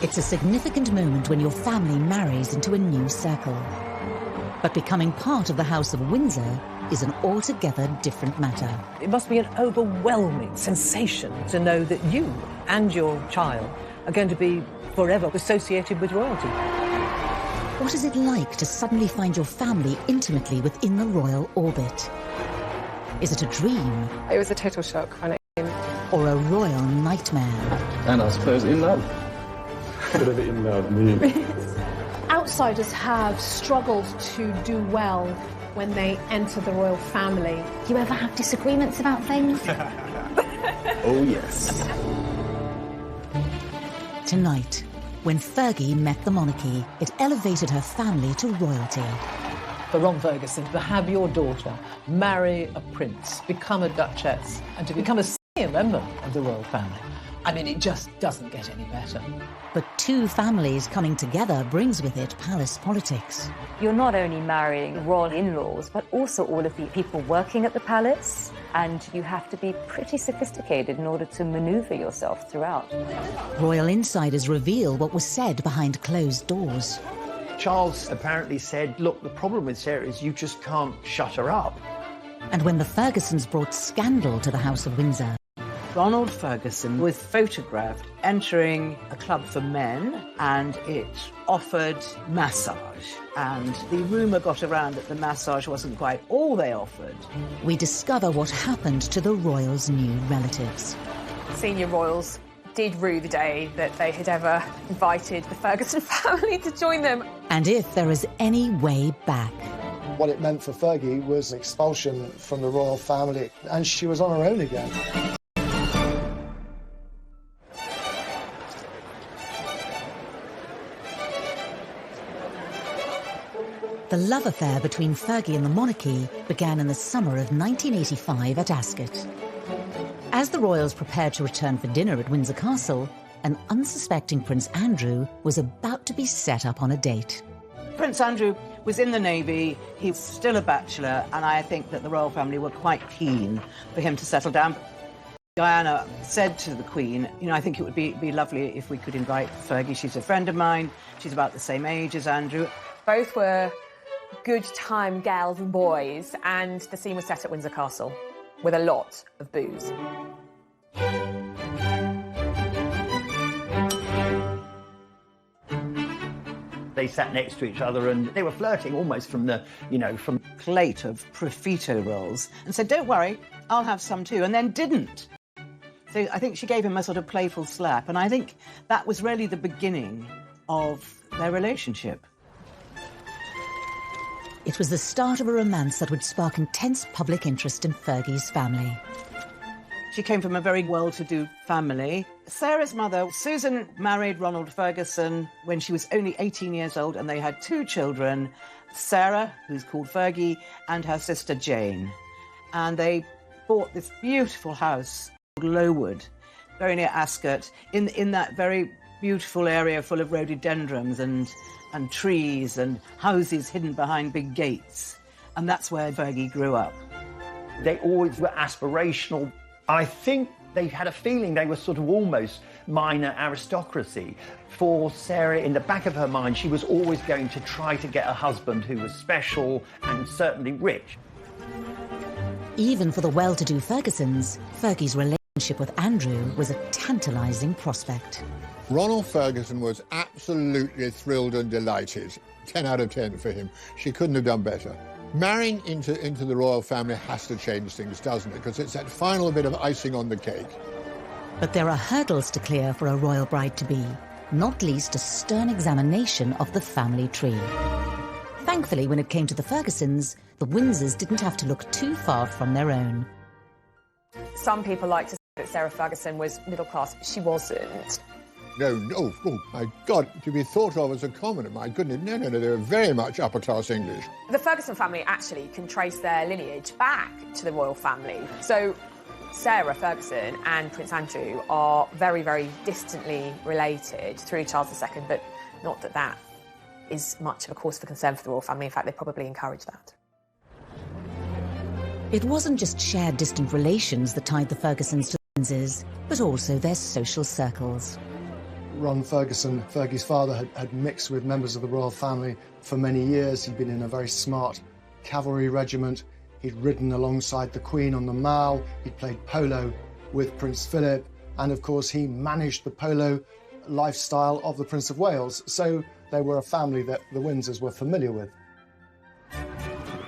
It's a significant moment when your family marries into a new circle. But becoming part of the House of Windsor is an altogether different matter. It must be an overwhelming sensation to know that you and your child are going to be forever associated with royalty. What is it like to suddenly find your family intimately within the royal orbit? Is it a dream? It was a total shock when it came. Or a royal nightmare? And I suppose in love. Whatever in love means. Outsiders have struggled to do well when they enter the royal family. Do you ever have disagreements about things? Oh, yes. Tonight, when Fergie met the monarchy, it elevated her family to royalty. For Ron Ferguson, to have your daughter marry a prince, become a duchess, and to become a senior member of the royal family, I mean, it just doesn't get any better. But two families coming together brings with it palace politics. You're not only marrying royal in-laws, but also all of the people working at the palace, and you have to be pretty sophisticated in order to maneuver yourself throughout. Royal insiders reveal what was said behind closed doors. Charles apparently said, look, the problem with Sarah is you just can't shut her up. And when the Fergusons brought scandal to the House of Windsor, Ronald Ferguson was photographed entering a club for men, and it offered massage. And the rumour got around that the massage wasn't quite all they offered. we discover what happened to the royals' new relatives. Senior royals did rue the day that they had ever invited the Ferguson family to join them. And if there is any way back. What it meant for Fergie was expulsion from the royal family, and she was on her own again. The love affair between Fergie and the monarchy began in the summer of 1985 at Ascot. As the royals prepared to return for dinner at Windsor Castle, an unsuspecting Prince Andrew was about to be set up on a date. Prince Andrew was in the Navy, he was still a bachelor, and I think that the royal family were quite keen for him to settle down. Diana said to the Queen, you know, I think it would be lovely if we could invite Fergie. She's a friend of mine, she's about the same age as Andrew. Both were good time gals and boys, and the scene was set at Windsor Castle with a lot of booze. They sat next to each other and they were flirting almost from the, you know, from Plate of profiterole rolls and said, don't worry, I'll have some too, and then didn't. So I think she gave him a sort of playful slap, and I think that was really the beginning of their relationship. It was the start of a romance that would spark intense public interest in Fergie's family. She came from a very well-to-do family. Sarah's mother, Susan, married Ronald Ferguson when she was only 18 years old, and they had two children, Sarah, who's called Fergie, and her sister Jane. And they bought this beautiful house called Lowood, very near Ascot, in that very beautiful area full of rhododendrons and trees and houses hidden behind big gates. And that's where Fergie grew up. they always were aspirational. I think they had a feeling they were sort of almost minor aristocracy. For Sarah, in the back of her mind, she was always going to try to get a husband who was special and certainly rich. Even for the well-to-do Fergusons, Fergie's relationship with Andrew was a tantalising prospect. Ronald Ferguson was absolutely thrilled and delighted. 10 out of 10 for him. She couldn't have done better. Marrying into the royal family has to change things, doesn't it? Because it's that final bit of icing on the cake. But there are hurdles to clear for a royal bride-to-be, not least a stern examination of the family tree. Thankfully, when it came to the Fergusons, the Windsors didn't have to look too far from their own. Some people like to say that Sarah Ferguson was middle class, but she wasn't. No, oh, my God, to be thought of as a commoner, my goodness, no, they were very much upper-class English. The Ferguson family actually can trace their lineage back to the royal family. So Sarah Ferguson and Prince Andrew are very, very distantly related through Charles II, but not that that is much of a cause for concern for the royal family. In fact, they probably encourage that. It wasn't just shared distant relations that tied the Fergusons to the Windsors, but also their social circles. Ron Ferguson, Fergie's father, had mixed with members of the royal family for many years. He'd been in a very smart cavalry regiment. He'd ridden alongside the Queen on the Mall. He'd played polo with Prince Philip. And of course, he managed the polo lifestyle of the Prince of Wales. So they were a family that the Windsors were familiar with.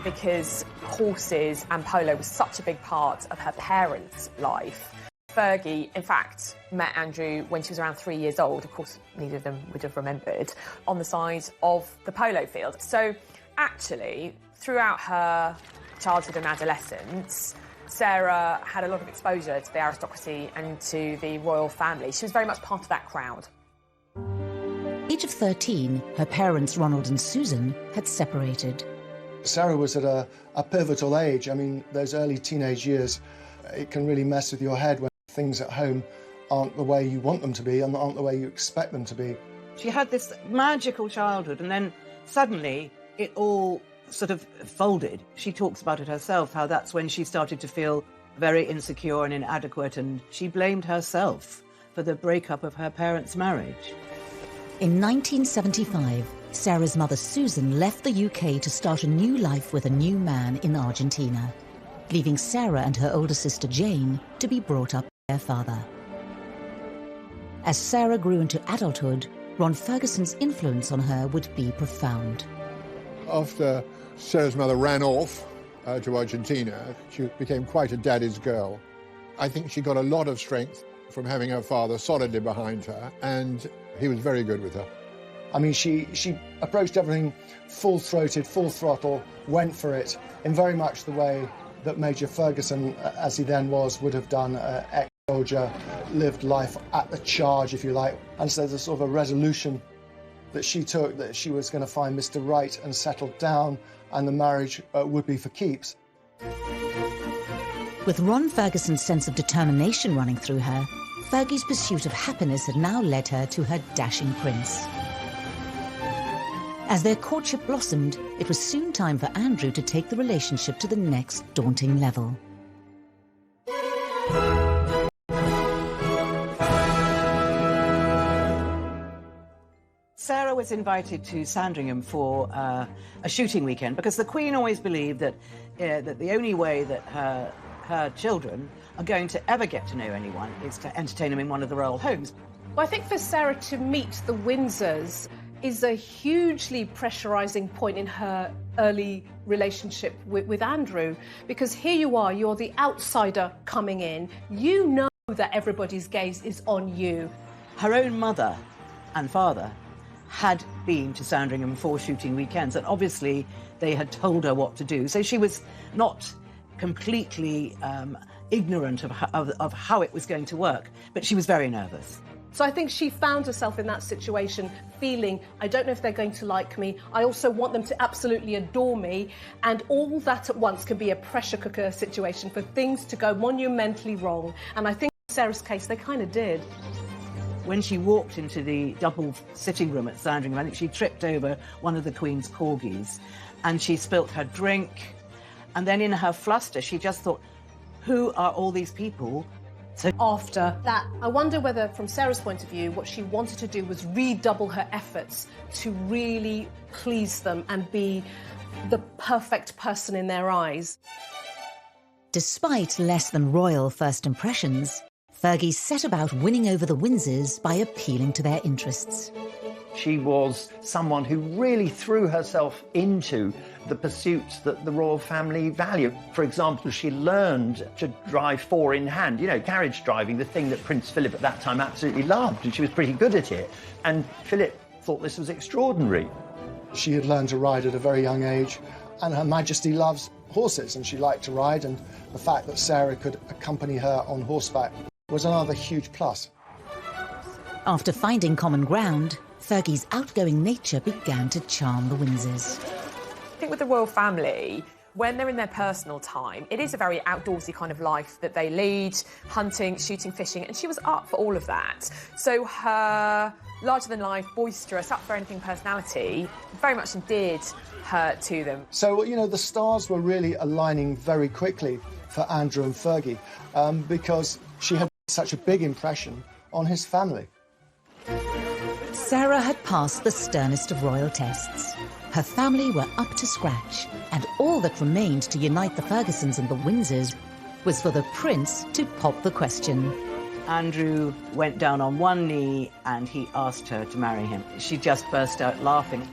Because horses and polo was such a big part of her parents' life, Fergie, in fact, met Andrew when she was around 3 years old. Of course, neither of them would have remembered, on the side of the polo field. So actually, throughout her childhood and adolescence, Sarah had a lot of exposure to the aristocracy and to the royal family. She was very much part of that crowd. At the age of 13, her parents, Ronald and Susan, had separated. Sarah was at a pivotal age. I mean, those early teenage years, it can really mess with your head when things at home aren't the way you want them to be and aren't the way you expect them to be. She had this magical childhood, and then suddenly it all sort of folded. She talks about it herself, how that's when she started to feel very insecure and inadequate, and she blamed herself for the breakup of her parents' marriage. In 1975, Sarah's mother Susan left the UK to start a new life with a new man in Argentina, leaving Sarah and her older sister Jane to be brought up by their father. As Sarah grew into adulthood, Ron Ferguson's influence on her would be profound. After Sarah's mother ran off to Argentina, she became quite a daddy's girl. I think she got a lot of strength from having her father solidly behind her, and he was very good with her. I mean, she approached everything full-throated, full throttle, went for it, in very much the way that Major Ferguson, as he then was, would have done. Ex-soldier, lived life at the charge, if you like. And so there's sort of a resolution that she took, that she was going to find Mr. Right and settle down, and the marriage would be for keeps. With Ron Ferguson's sense of determination running through her, Fergie's pursuit of happiness had now led her to her dashing prince. As their courtship blossomed, it was soon time for Andrew to take the relationship to the next daunting level. Sarah was invited to Sandringham for a shooting weekend because the Queen always believed that, that the only way that her children are going to ever get to know anyone is to entertain them in one of the royal homes. Well, I think for Sarah to meet the Windsors is a hugely pressurising point in her early relationship with Andrew, because here you are, you're the outsider coming in. You know that everybody's gaze is on you. Her own mother and father had been to Sandringham for shooting weekends, and obviously they had told her what to do. So she was not completely ignorant of how it was going to work, but she was very nervous. So I think she found herself in that situation feeling, I don't know if they're going to like me, I also want them to absolutely adore me, and all that at once can be a pressure cooker situation for things to go monumentally wrong. And I think in Sarah's case, they kind of did. When she walked into the double sitting room at Sandringham, I think she tripped over one of the Queen's corgis and she spilt her drink. And then in her fluster, she just thought, who are all these people? So after that, I wonder whether, from Sarah's point of view, what she wanted to do was redouble her efforts to really please them and be the perfect person in their eyes. Despite less than royal first impressions, Fergie set about winning over the Windsors by appealing to their interests. She was someone who really threw herself into the pursuits that the royal family value. For example, she learned to drive four in hand, you know, carriage driving, the thing that Prince Philip at that time absolutely loved, and she was pretty good at it. And Philip thought this was extraordinary. She had learned to ride at a very young age, and Her Majesty loves horses, and she liked to ride, and the fact that Sarah could accompany her on horseback was another huge plus. After finding common ground, Fergie's outgoing nature began to charm the Windsors. I think with the royal family, when they're in their personal time, it is a very outdoorsy kind of life that they lead, hunting, shooting, fishing, and she was up for all of that. So her larger-than-life, boisterous, up-for-anything personality very much endeared her to them. So, you know, the stars were really aligning very quickly for Andrew and Fergie because she had such a big impression on his family. Sarah had passed the sternest of royal tests. Her family were up to scratch, and all that remained to unite the Fergusons and the Windsors was for the prince to pop the question. Andrew went down on one knee and he asked her to marry him. She just burst out laughing.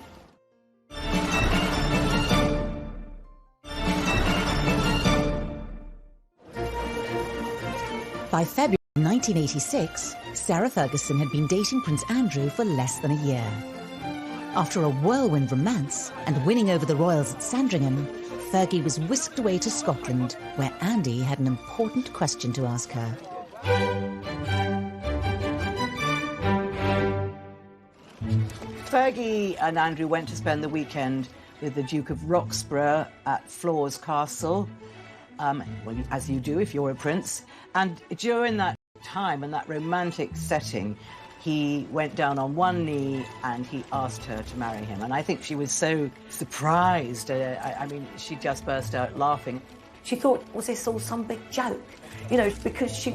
By February 1986, Sarah Ferguson had been dating Prince Andrew for less than a year. After a whirlwind romance and winning over the royals at Sandringham, Fergie was whisked away to Scotland, where Andy had an important question to ask her. Fergie and Andrew went to spend the weekend with the Duke of Roxburgh at Flores Castle, well, as you do if you're a prince. And during that time and that romantic setting, he went down on one knee and he asked her to marry him. And I think she was so surprised. I mean, she just burst out laughing. She thought, was this all some big joke? You know, because she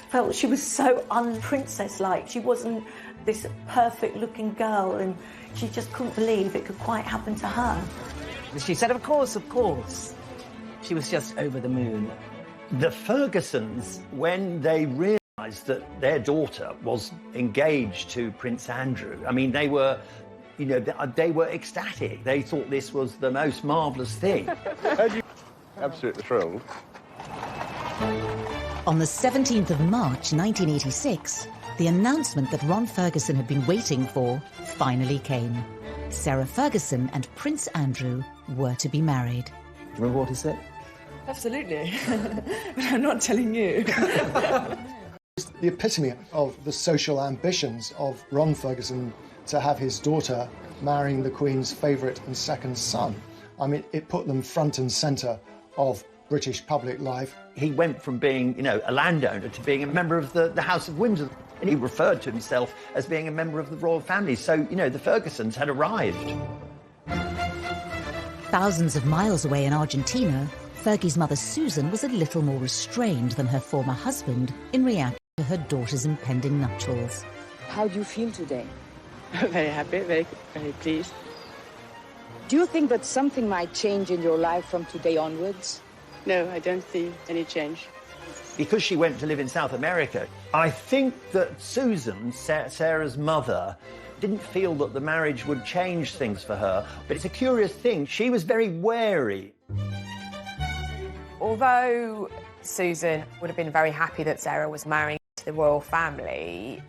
felt she was so un-princess-like. She wasn't this perfect-looking girl, and she just couldn't believe it could quite happen to her. She said, of course, of course. She was just over the moon. The Fergusons, when they realised that their daughter was engaged to Prince Andrew, I mean, they were, you know, they were ecstatic. They thought this was the most marvellous thing. Absolutely thrilled. On the 17th of March 1986, the announcement that Ron Ferguson had been waiting for finally came. Sarah Ferguson and Prince Andrew were to be married. Remember what he said? Absolutely. But I'm not telling you. It's the epitome of the social ambitions of Ron Ferguson to have his daughter marrying the Queen's favourite and second son. I mean, it put them front and centre of British public life. He went from being, you know, a landowner to being a member of the House of Windsor. And he referred to himself as being a member of the royal family. So, you know, the Fergusons had arrived. Thousands of miles away in Argentina, Fergie's mother Susan was a little more restrained than her former husband in reaction to her daughter's impending nuptials. How do you feel today? Very happy, very pleased. Do you think that something might change in your life from today onwards? No, I don't see any change. Because she went to live in South America, I think that Susan, Sarah's mother, didn't feel that the marriage would change things for her. But it's a curious thing. She was very wary. Although Susan would have been very happy that Sarah was marrying to the royal family,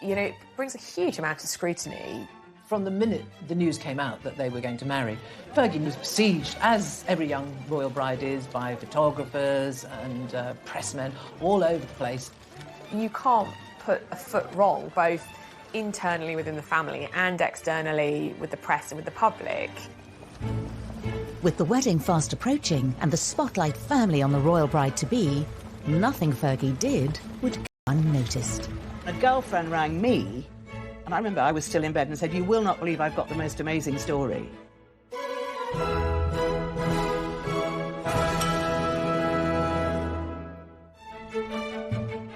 you know, it brings a huge amount of scrutiny. From the minute the news came out that they were going to marry, Fergie was besieged, as every young royal bride is, by photographers and pressmen all over the place. You can't put a foot wrong, both internally within the family and externally with the press and with the public. With the wedding fast approaching and the spotlight firmly on the royal bride-to-be, nothing Fergie did would go unnoticed. A girlfriend rang me, and I remember I was still in bed and said, "You will not believe I've got the most amazing story."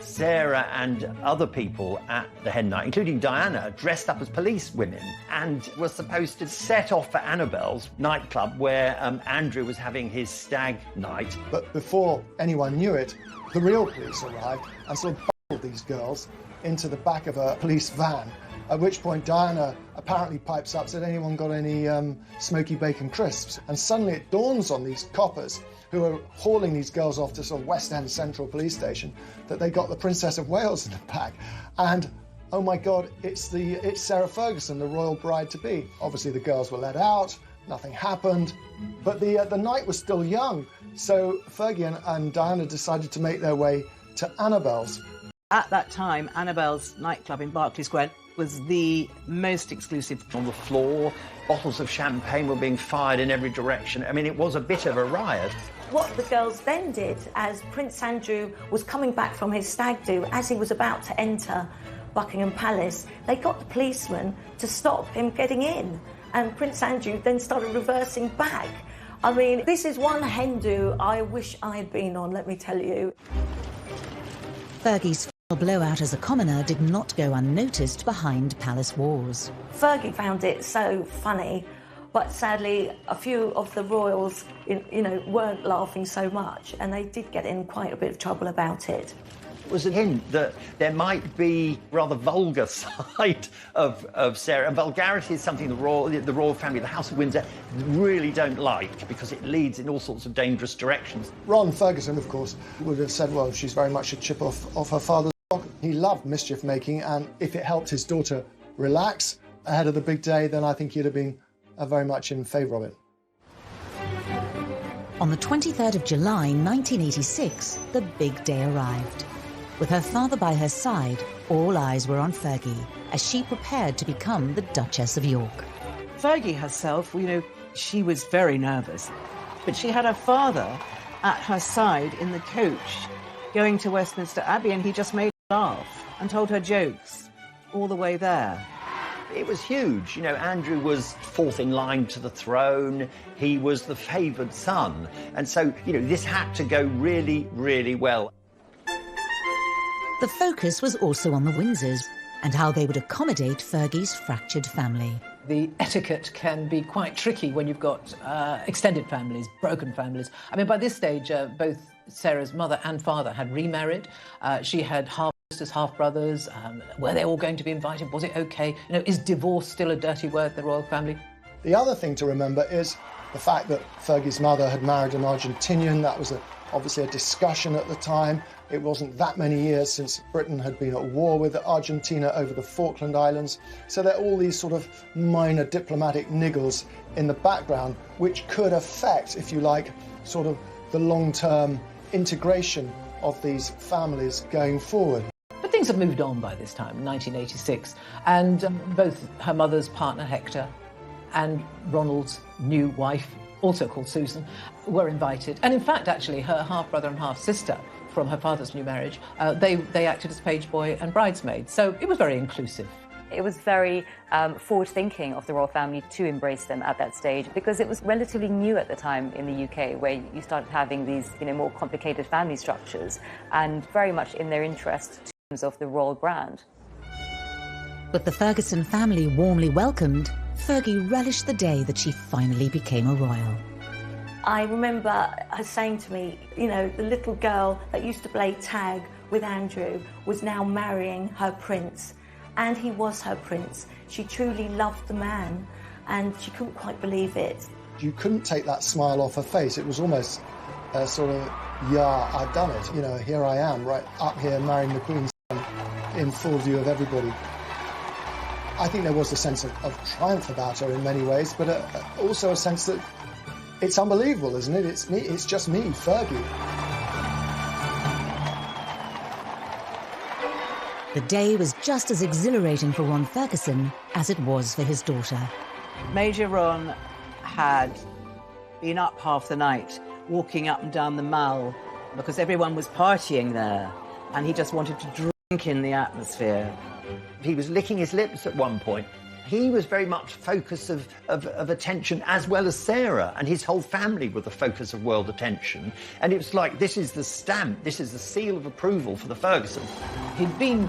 Sarah and other people at the hen night, including Diana, dressed up as police women and were supposed to set off for Annabelle's nightclub where Andrew was having his stag night. But before anyone knew it, the real police arrived and sort of bundled these girls into the back of a police van, at which point Diana apparently pipes up, said, "Anyone got any smoky bacon crisps?" And suddenly it dawns on these coppers who are hauling these girls off to sort of West End Central Police Station that they got the Princess of Wales in the back. And, oh my God, it's Sarah Ferguson, the royal bride-to-be. Obviously the girls were let out, nothing happened, but the night was still young. So Fergie and Diana decided to make their way to Annabelle's. At that time, Annabelle's nightclub in Berkeley Square was the most exclusive. On the floor, bottles of champagne were being fired in every direction. I mean, it was a bit of a riot. What the girls then did, as Prince Andrew was coming back from his stag do, as he was about to enter Buckingham Palace, they got the policeman to stop him getting in. And Prince Andrew then started reversing back. I mean, this is one hen do I wish I had been on, let me tell you. Fergie's A blowout as a commoner did not go unnoticed behind palace walls. Fergie found it so funny, but sadly a few of the royals, weren't laughing so much, and they did get in quite a bit of trouble about it. It was a hint that there might be rather vulgar side of Sarah, and vulgarity is something the royal family, the House of Windsor, really don't like because it leads in all sorts of dangerous directions. Ron Ferguson, of course, would have said, well, she's very much a chip off her father's block. He loved mischief making, and if it helped his daughter relax ahead of the big day, then I think he'd have been very much in favour of it. On the 23rd of July 1986, the big day arrived. With her father by her side, all eyes were on Fergie as she prepared to become the Duchess of York. Fergie herself, she was very nervous, but she had her father at her side in the coach going to Westminster Abbey, and he just made her laugh and told her jokes all the way there. It was huge. Andrew was fourth in line to the throne. He was the favoured son. And so, this had to go really, really well. The focus was also on the Windsors and how they would accommodate Fergie's fractured family. The etiquette can be quite tricky when you've got extended families, broken families. I mean, by this stage, both Sarah's mother and father had remarried. She had half-sisters, half-brothers. Were they all going to be invited? Was it okay? Is divorce still a dirty word in the royal family? The other thing to remember is the fact that Fergie's mother had married an Argentinian. That was obviously a discussion at the time. It wasn't that many years since Britain had been at war with Argentina over the Falkland Islands. So there are all these sort of minor diplomatic niggles in the background which could affect, if you like, sort of the long-term integration of these families going forward. But things have moved on by this time, 1986, and both her mother's partner, Hector, and Ronald's new wife, also called Susan, were invited. And in fact, actually, her half-brother and half-sister from her father's new marriage, they acted as page boy and bridesmaid. So it was very inclusive. It was very forward-thinking of the royal family to embrace them at that stage, because it was relatively new at the time in the UK, where you started having these more complicated family structures, and very much in their interest in terms of the royal brand. With the Ferguson family warmly welcomed, Fergie relished the day that she finally became a royal. I remember her saying to me, the little girl that used to play tag with Andrew was now marrying her prince. And he was her prince. She truly loved the man, and she couldn't quite believe it. You couldn't take that smile off her face. It was almost a sort of, yeah, I've done it. Here I am, right up here marrying the Queen's son in full view of everybody. I think there was a sense of triumph about her in many ways, but also a sense that it's unbelievable, isn't it? It's me. It's just me, Fergie. The day was just as exhilarating for Ron Ferguson as it was for his daughter. Major Ron had been up half the night, walking up and down the Mall, because everyone was partying there, and he just wanted to drink in the atmosphere. He was licking his lips at one point. He was very much focus of attention, as well as Sarah, and his whole family were the focus of world attention. And it was like, this is the stamp, this is the seal of approval for the Ferguson. He'd been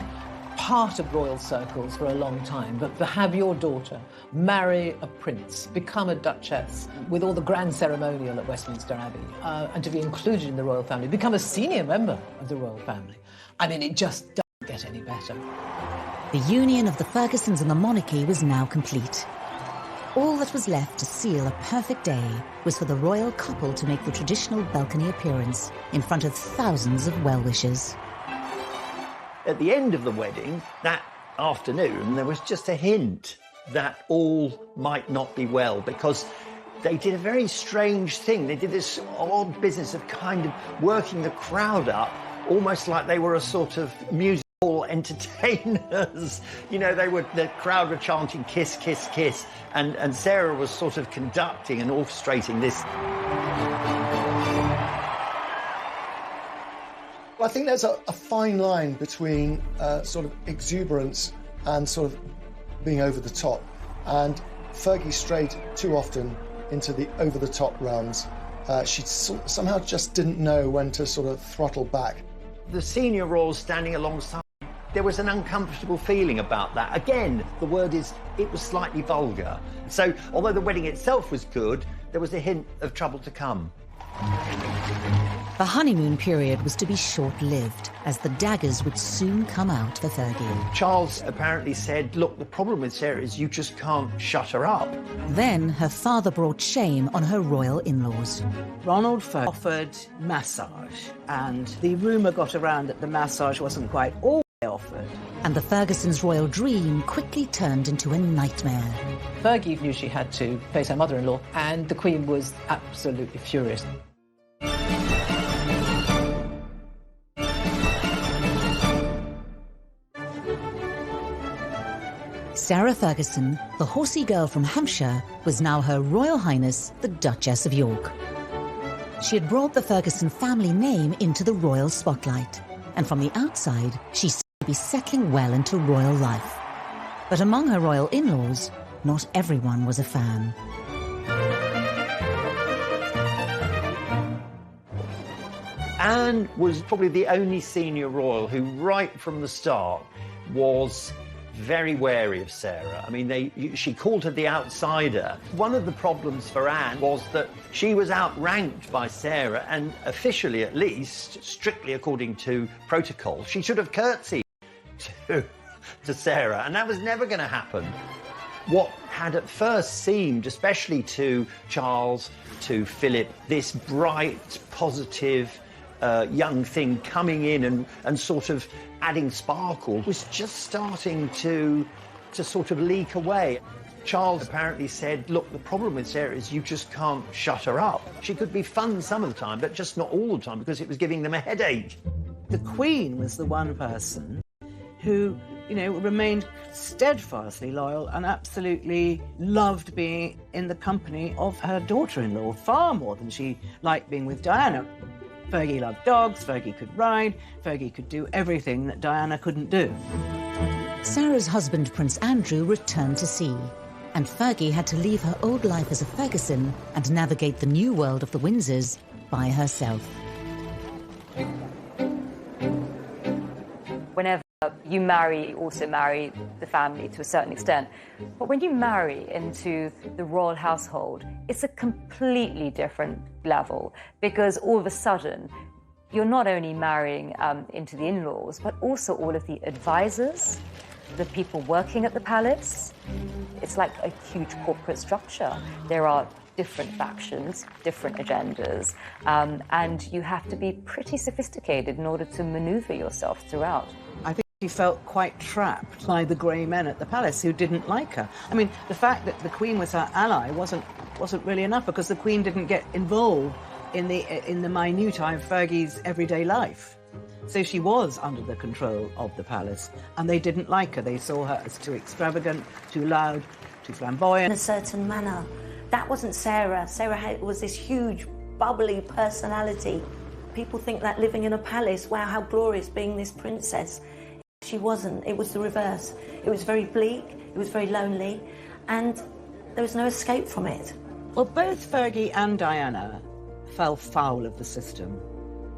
part of royal circles for a long time, but to have your daughter marry a prince, become a duchess, with all the grand ceremonial at Westminster Abbey, and to be included in the royal family, become a senior member of the royal family, I mean, it just doesn't get any better. The union of the Fergusons and the monarchy was now complete. All that was left to seal a perfect day was for the royal couple to make the traditional balcony appearance in front of thousands of well-wishers. At the end of the wedding, that afternoon, there was just a hint that all might not be well, because they did a very strange thing. They did this odd business of kind of working the crowd up, almost like they were a sort of musical entertainers. The crowd were chanting kiss, kiss, kiss, and Sarah was sort of conducting and orchestrating this. Well, I think there's a fine line between sort of exuberance and sort of being over the top. And Fergie strayed too often into the over-the-top realms. She somehow just didn't know when to sort of throttle back. The senior royals standing alongside There was an uncomfortable feeling about that. Again, the word is, it was slightly vulgar. So, although the wedding itself was good, there was a hint of trouble to come. The honeymoon period was to be short-lived, as the daggers would soon come out for Fergie. Charles apparently said, look, the problem with Sarah is you just can't shut her up. Then her father brought shame on her royal in-laws. Ronald Fergie offered massage, and the rumour got around that the massage wasn't quite all offered. And the Fergusons' royal dream quickly turned into a nightmare. Fergie knew she had to face her mother-in-law, and the Queen was absolutely furious. Sarah Ferguson, the horsey girl from Hampshire, was now Her Royal Highness the Duchess of York. She had brought the Ferguson family name into the royal spotlight, and from the outside, she seemed to be settling well into royal life. But among her royal in-laws, not everyone was a fan. Anne was probably the only senior royal who, right from the start, was very wary of Sarah. I mean, she called her the outsider. One of the problems for Anne was that she was outranked by Sarah, and officially at least, strictly according to protocol, she should have curtsied to Sarah, and that was never going to happen. What had at first seemed, especially to Charles, to Philip, this bright, positive young thing coming in and sort of adding sparkle, was just starting to sort of leak away. Charles apparently said, look, the problem with Sarah is you just can't shut her up. She could be fun some of the time, but just not all the time, because it was giving them a headache. The Queen was the one person who, you know, remained steadfastly loyal and absolutely loved being in the company of her daughter-in-law, far more than she liked being with Diana. Fergie loved dogs, Fergie could ride, Fergie could do everything that Diana couldn't do. Sarah's husband, Prince Andrew, returned to sea, and Fergie had to leave her old life as a Ferguson and navigate the new world of the Windsors by herself. Whenever you marry, you also marry the family to a certain extent. But when you marry into the royal household, it's a completely different level, because all of a sudden, you're not only marrying into the in-laws, but also all of the advisors, the people working at the palace. It's like a huge corporate structure. There are different factions, different agendas, and you have to be pretty sophisticated in order to maneuver yourself throughout. I think she felt quite trapped by the grey men at the palace who didn't like her. I mean, the fact that the Queen was her ally wasn't really enough, because the Queen didn't get involved in the minutiae of Fergie's everyday life. So she was under the control of the palace, and they didn't like her. They saw her as too extravagant, too loud, too flamboyant. In a certain manner. That wasn't Sarah. Sarah was this huge, bubbly personality. People think that living in a palace, wow, how glorious being this princess. She wasn't. It was the reverse. It was very bleak, it was very lonely, and there was no escape from it. Well, both Fergie and Diana fell foul of the system.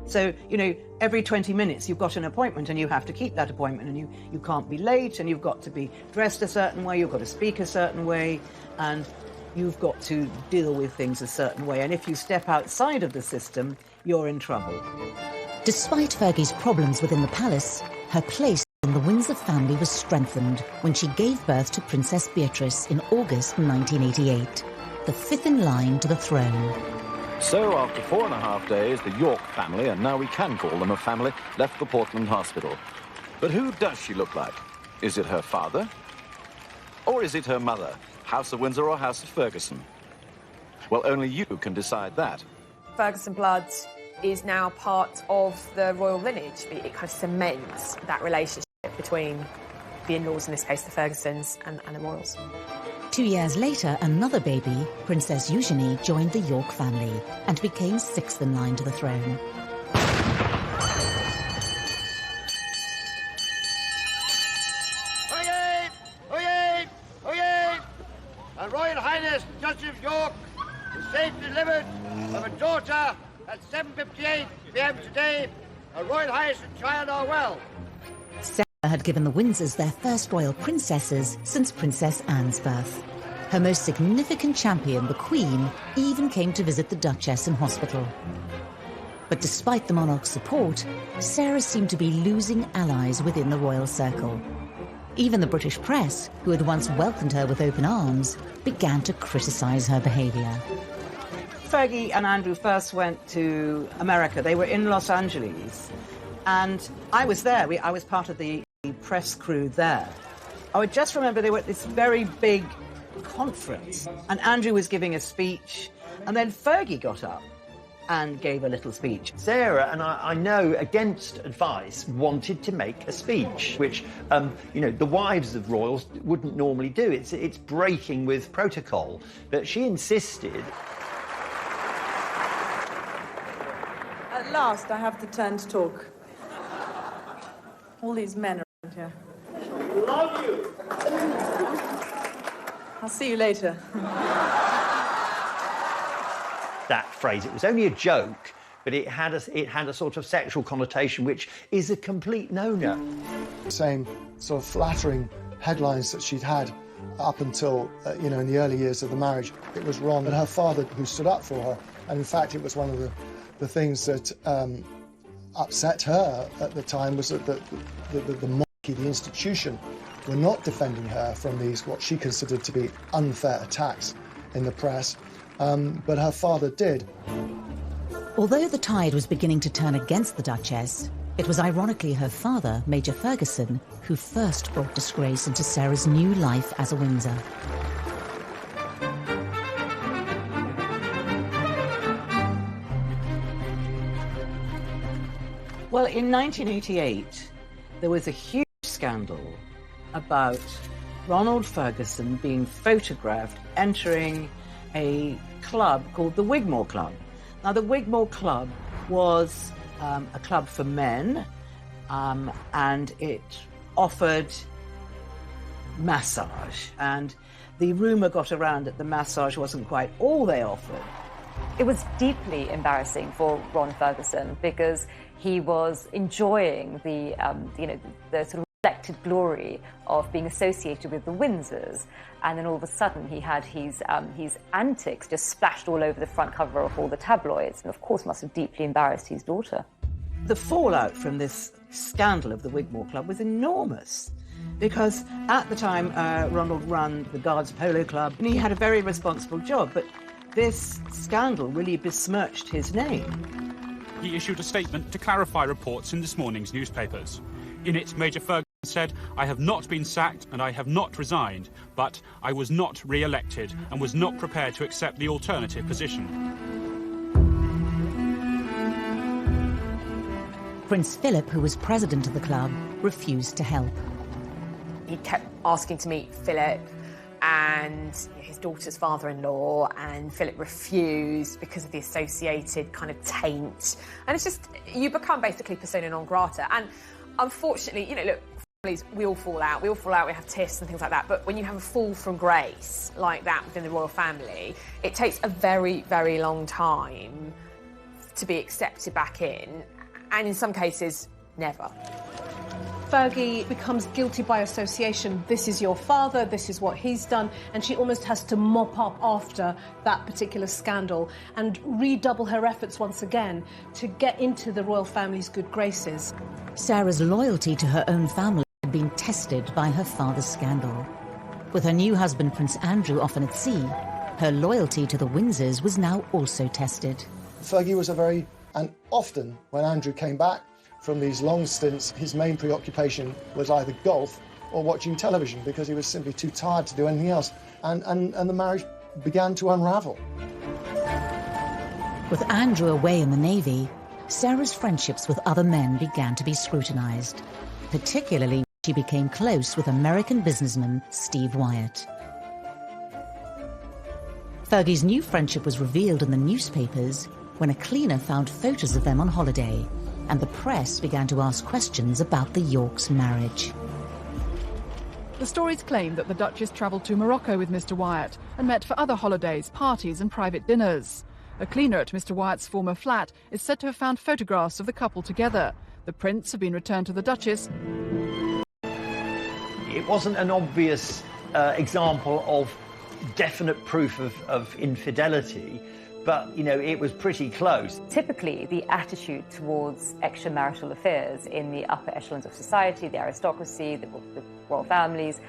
So, you know, every 20 minutes you've got an appointment and you have to keep that appointment, and you can't be late, and you've got to be dressed a certain way, you've got to speak a certain way, and you've got to deal with things a certain way. And if you step outside of the system, you're in trouble. Despite Fergie's problems within the palace, her place in the Windsor family was strengthened when she gave birth to Princess Beatrice in August 1988, the fifth in line to the throne. So, after 4.5 days, the York family, and now we can call them a family, left the Portland hospital. But who does she look like? Is it her father? Or is it her mother? House of Windsor or House of Ferguson? Well, only you can decide that. Ferguson blood is now part of the royal lineage. It kind of cements that relationship between the in-laws, in this case the Fergusons, and the royals. 2 years later, another baby, Princess Eugenie, joined the York family and became sixth in line to the throne. Oyez! Oyez! Oyez! Her Royal Highness Duchess of York was safely delivered of a daughter at 7:58 p.m. today. Her Royal Highness and child are well. had given the Windsors their first royal princesses since Princess Anne's birth. Her most significant champion, the Queen, even came to visit the Duchess in hospital. But despite the monarch's support, Sarah seemed to be losing allies within the royal circle. Even the British press, who had once welcomed her with open arms, began to criticise her behaviour. Fergie and Andrew first went to America. They were in Los Angeles, and I was there. I was part of the press crew there. I would just remember they were at this very big conference, and Andrew was giving a speech, and then Fergie got up and gave a little speech. Sarah, and I know against advice, wanted to make a speech, which, the wives of royals wouldn't normally do. It's breaking with protocol. But she insisted. At last, I have the turn to talk. All these men around here. Love you. I'll see you later. That phrase, it was only a joke, but it had a sort of sexual connotation, which is a complete no-no. Same sort of flattering headlines that she'd had up until, in the early years of the marriage. It was Ron and her father who stood up for her, and in fact it was one of the things that upset her at the time was that the monarchy, the institution, were not defending her from these, what she considered to be unfair attacks in the press. But her father did. Although the tide was beginning to turn against the Duchess, it was ironically her father, Major Ferguson, who first brought disgrace into Sarah's new life as a Windsor. Well, in 1988, there was a huge scandal about Ronald Ferguson being photographed entering a club called the Wigmore Club. Now, the Wigmore Club was a club for men, and it offered massage. And the rumour got around that the massage wasn't quite all they offered. It was deeply embarrassing for Ron Ferguson because he was enjoying the sort of reflected glory of being associated with the Windsors, and then all of a sudden he had his antics just splashed all over the front cover of all the tabloids, and of course must have deeply embarrassed his daughter. The fallout from this scandal of the Wigmore Club was enormous, because at the time Ronald ran the Guards Polo Club, and he had a very responsible job, but this scandal really besmirched his name. He issued a statement to clarify reports in this morning's newspapers. In it, Major Ferguson said, "I have not been sacked and I have not resigned, but I was not re-elected and was not prepared to accept the alternative position." Prince Philip, who was president of the club, refused to help. He kept asking to meet Philip and his daughter's father-in-law, and Philip refused because of the associated kind of taint. And it's just, you become basically persona non grata. And unfortunately, look, families, we all fall out, we have tiffs and things like that, but when you have a fall from grace like that within the royal family, it takes a very, very long time to be accepted back in, and in some cases, never. Fergie becomes guilty by association. This is your father, this is what he's done, and she almost has to mop up after that particular scandal and redouble her efforts once again to get into the royal family's good graces. Sarah's loyalty to her own family had been tested by her father's scandal. With her new husband, Prince Andrew, often at sea, her loyalty to the Windsors was now also tested. Fergie was and often when Andrew came back from these long stints, his main preoccupation was either golf or watching television because he was simply too tired to do anything else. And the marriage began to unravel. With Andrew away in the Navy, Sarah's friendships with other men began to be scrutinised. Particularly when she became close with American businessman Steve Wyatt. Fergie's new friendship was revealed in the newspapers when a cleaner found photos of them on holiday, and the press began to ask questions about the Yorks' marriage. The stories claim that the Duchess travelled to Morocco with Mr. Wyatt and met for other holidays, parties and private dinners. A cleaner at Mr. Wyatt's former flat is said to have found photographs of the couple together. The prints have been returned to the Duchess It wasn't an obvious example of definite proof of infidelity, but, you know, it was pretty close. Typically, the attitude towards extramarital affairs in the upper echelons of society, the aristocracy, the royal families,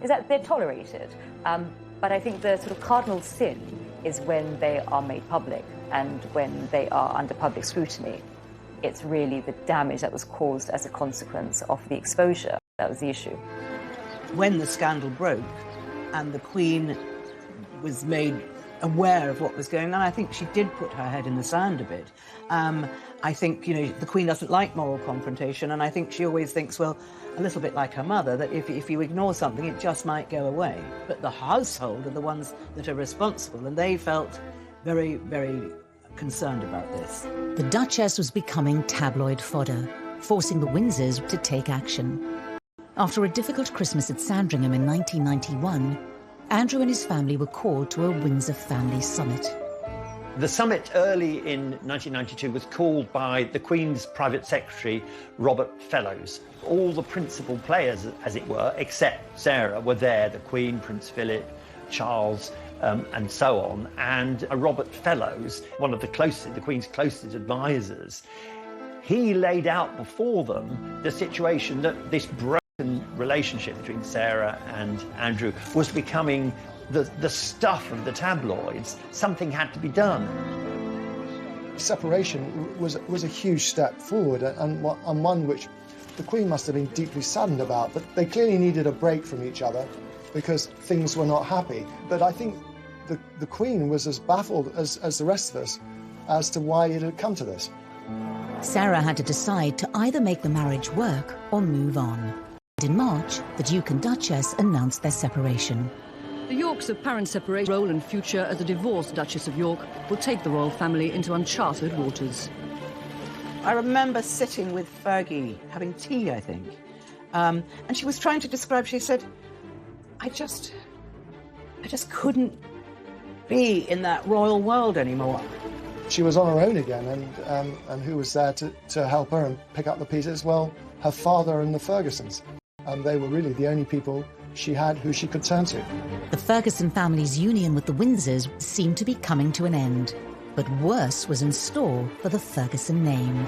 is that they're tolerated. But I think the sort of cardinal sin is when they are made public and when they are under public scrutiny. It's really the damage that was caused as a consequence of the exposure that was the issue. When the scandal broke and the Queen was made aware of what was going on, I think she did put her head in the sand a bit. I think, you know, the Queen doesn't like moral confrontation, and I think she always thinks, well, a little bit like her mother, that if you ignore something, it just might go away. But the household are the ones that are responsible, and they felt very, very concerned about this. The Duchess was becoming tabloid fodder, forcing the Windsors to take action. After a difficult Christmas at Sandringham in 1991, Andrew and his family were called to a Windsor family summit. The summit early in 1992 was called by the Queen's private secretary, Robert Fellows. All the principal players, as it were, except Sarah, were there, the Queen, Prince Philip, Charles, and so on. And Robert Fellows, one of the Queen's closest advisors, he laid out before them the situation that this broken relationship between Sarah and Andrew was becoming the stuff of the tabloids. Something had to be done. Separation was a huge step forward, and one which the Queen must have been deeply saddened about, but they clearly needed a break from each other because things were not happy. But I think the Queen was as baffled as the rest of us as to why it had come to this. Sarah had to decide to either make the marriage work or move on. In March, the Duke and Duchess announced their separation. The Yorks' apparent separation role and future as a divorced Duchess of York will take the royal family into uncharted waters. I remember sitting with Fergie, having tea, I think, and she was trying to describe, she said, I just couldn't be in that royal world anymore. She was on her own again, and who was there to help her and pick up the pieces? Well, her father and the Fergusons. They were really the only people she had who she could turn to. The Ferguson family's union with the Windsors seemed to be coming to an end, but worse was in store for the Ferguson name.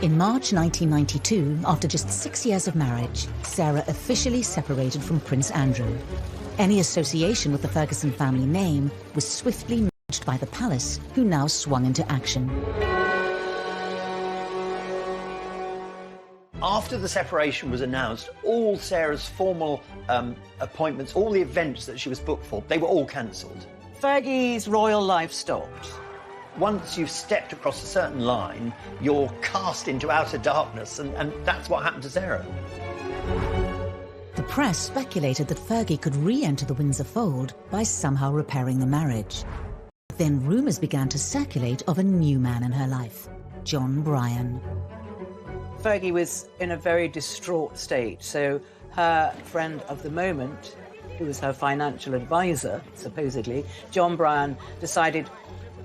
In March 1992, after just 6 years of marriage, Sarah officially separated from Prince Andrew. Any association with the Ferguson family name was swiftly merged by the palace, who now swung into action. After the separation was announced, all Sarah's formal appointments, all the events that she was booked for, they were all cancelled. Fergie's royal life stopped. Once you've stepped across a certain line, you're cast into outer darkness, and that's what happened to Sarah. The press speculated that Fergie could re-enter the Windsor fold by somehow repairing the marriage. Then rumours began to circulate of a new man in her life, John Bryan. Fergie was in a very distraught state, so her friend of the moment, who was her financial advisor, supposedly, John Bryan, decided,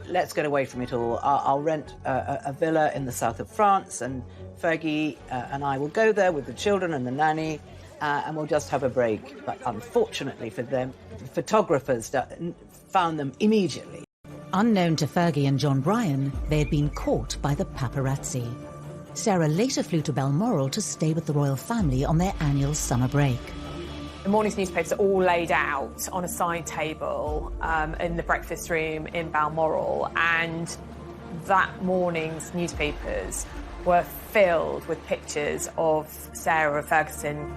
let's get away from it all. I'll rent a villa in the south of France, and Fergie and I will go there with the children and the nanny, and we'll just have a break. But unfortunately for them, the photographers found them immediately. Unknown to Fergie and John Bryan, they had been caught by the paparazzi. Sarah later flew to Balmoral to stay with the royal family on their annual summer break. The morning's newspapers are all laid out on a side table in the breakfast room in Balmoral, and that morning's newspapers were filled with pictures of Sarah Ferguson.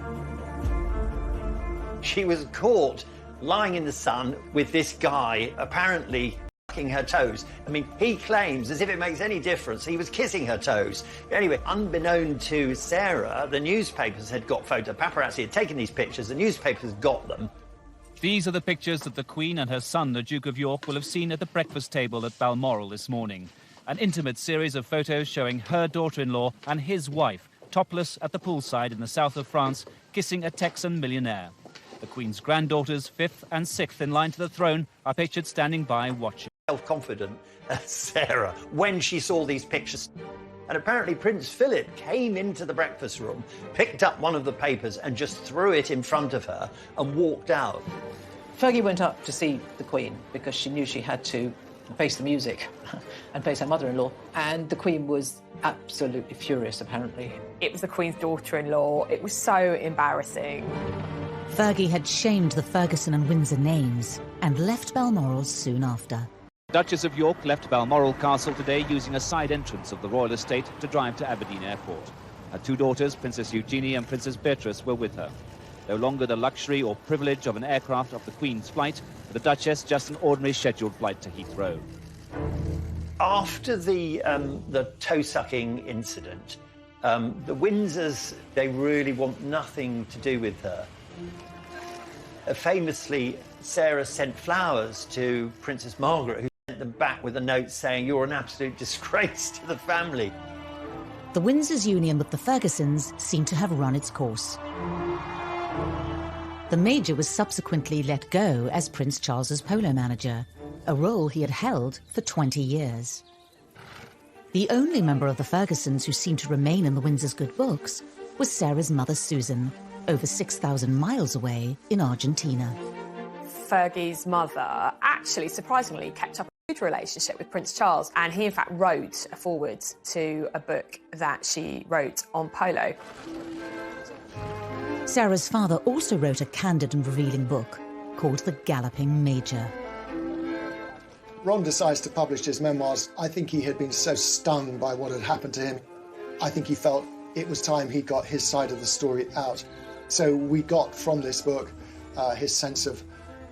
She was caught lying in the sun with this guy, apparently sucking her toes. I mean, he claims, as if it makes any difference, he was kissing her toes. Anyway, unbeknown to Sarah, the newspapers had got photos. Paparazzi had taken these pictures, the newspapers got them. These are the pictures that the Queen and her son, the Duke of York, will have seen at the breakfast table at Balmoral this morning. An intimate series of photos showing her daughter-in-law and his wife, topless at the poolside in the south of France, kissing a Texan millionaire. The Queen's granddaughters, 5th and 6th in line to the throne, are pictured standing by watching. self-confident Sarah when she saw these pictures. And apparently Prince Philip came into the breakfast room, picked up one of the papers and just threw it in front of her and walked out. Fergie went up to see the Queen because she knew she had to face the music and face her mother-in-law, and the Queen was absolutely furious, apparently. It was the Queen's daughter-in-law. It was so embarrassing. Fergie had shamed the Ferguson and Windsor names and left Balmoral soon after. Duchess of York left Balmoral Castle today using a side entrance of the royal estate to drive to Aberdeen Airport. Her two daughters, Princess Eugenie and Princess Beatrice, were with her. No longer the luxury or privilege of an aircraft of the Queen's flight, for the Duchess just an ordinary scheduled flight to Heathrow. After the toe-sucking incident, the Windsors, they really want nothing to do with her. Famously, Sarah sent flowers to Princess Margaret, who sent them back with a note saying, "You're an absolute disgrace to the family." The Windsors' union with the Fergusons seemed to have run its course. The Major was subsequently let go as Prince Charles's polo manager, a role he had held for 20 years. The only member of the Fergusons who seemed to remain in the Windsors' good books was Sarah's mother, Susan, over 6,000 miles away in Argentina. Fergie's mother actually, surprisingly, kept up a good relationship with Prince Charles, and he, in fact, wrote a foreword to a book that she wrote on polo. Sarah's father also wrote a candid and revealing book called The Galloping Major. Ron decides to publish his memoirs. I think he had been so stung by what had happened to him. I think he felt it was time he got his side of the story out. So we got from this book his sense of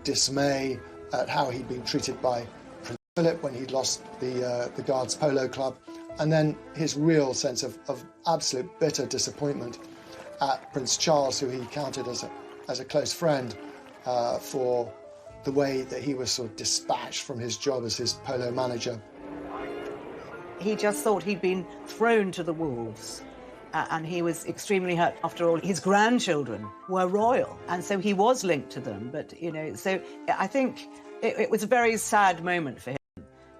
dismay at how he'd been treated by Prince Philip when he'd lost the Guards Polo Club, and then his real sense of absolute bitter disappointment at Prince Charles, who he counted as a close friend, for the way that he was sort of dispatched from his job as his polo manager. He just thought he'd been thrown to the wolves. And he was extremely hurt. After all, his grandchildren were royal, and so he was linked to them. But, you know, so I think it was a very sad moment for him,